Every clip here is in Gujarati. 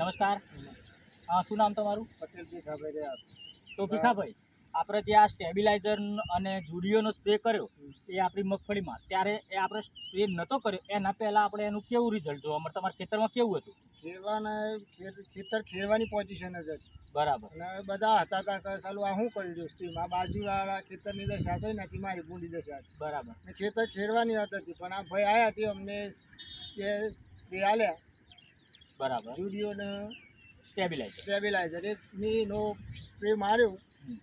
નમસ્કાર. શું નામ તમારું? પટેલ ભીખાભાઈ. તો ભીખાભાઈ, આપણે જે આ સ્ટેબિલાઇઝર અને જુડીઓનો સ્પ્રે કર્યો એ આપણી મગફળીમાં, ત્યારે એ આપણે સ્પ્રે નહોતો કર્યો એના પહેલાં આપણે એનું કેવું રિઝલ્ટ જોવા મળે? તમારા ખેતરમાં કેવું હતું? ખેતર ખેડવાની પોઝિશન જ હતી. બરાબર. અને બધા હતા કાકા ચાલુ આ શું કરી દઉં સ્ટીમ આ બાજુવાળા ખેતરની દશા છે નથી, મારી પૂરી દશા હતી. બરાબર. ને ખેતર ખેડવાની વાત હતી, પણ આ ભાઈ આવ્યા હતી અમને એ હાલ્યા. બરાબર. જુડીઓને સ્ટેબિલાઇઝર એક મીનો સ્પ્રે માર્યો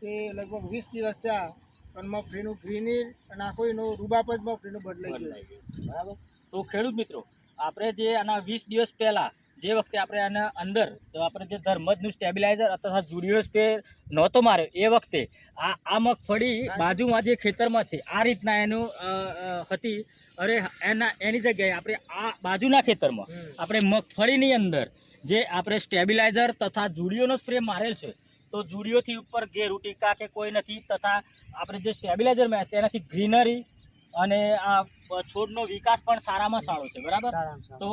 તે લગભગ 20 દિવસ થયા, પણ મગફળીનું ગ્રીનર અને આખો એનો રૂબાબ જ મગફળીનું બદલાઈ ગયો. બરાબર. તો ખેડૂત મિત્રો, આપણે જે આના 20 દિવસ પહેલાં જે વખતે આપણે આના અંદર તો આપણે જે ધર્મજનું સ્ટેબિલાઇઝર અથવા જુડીઓ સ્પ્રે નહોતો માર્યો એ વખતે આ મગફળી બાજુમાં જે ખેતરમાં છે આ રીતના એનું હતી. અરે એની જગ્યાએ આપણે આ બાજુના ખેતરમાં આપણે મગફળીની અંદર જે આપણે સ્ટેબિલાઇઝર તથા જુડીઓનો સ્પ્રે મારેલ છે, તો જુડીઓથી ઉપર ઘેરું ટીકા કે કોઈ નથી, તથા આપણે જે સ્ટેબિલાઇઝર માર્યા તેનાથી ગ્રીનરી અને આ છોડનો વિકાસ પણ સારામાં સારો છે. બરાબર. તો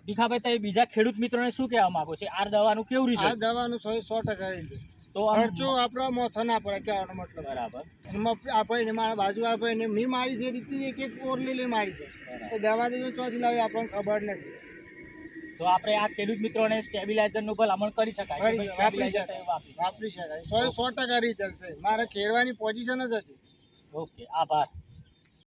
ભીખાભાઈ, તમે બીજા ખેડૂત મિત્રોને શું કહેવા માંગો છો? આ દવાનું કેવું રિઝલ્ટ? આ દવાનું 100% તો ખર્ચો આપણા મોથો ના પડે કહેવાનો મતલબ. બરાબર. આપણે મારા બાજુવાળા ભાઈને મી મારી છે રીતે એક ઓરલી મારી છે, તો દવા તો ચોથી લાવી આપણને ખબર નથી. તો આપણે આ ખેડૂત મિત્રોને સ્ટેબિલાઇઝરનું ભલામણ કરી શકાય? વાપરી શકાય. 100% રિઝલ્ટ છે. મારે ખેડવાની પોઝિશન જ હતી. ઓકે, આભાર.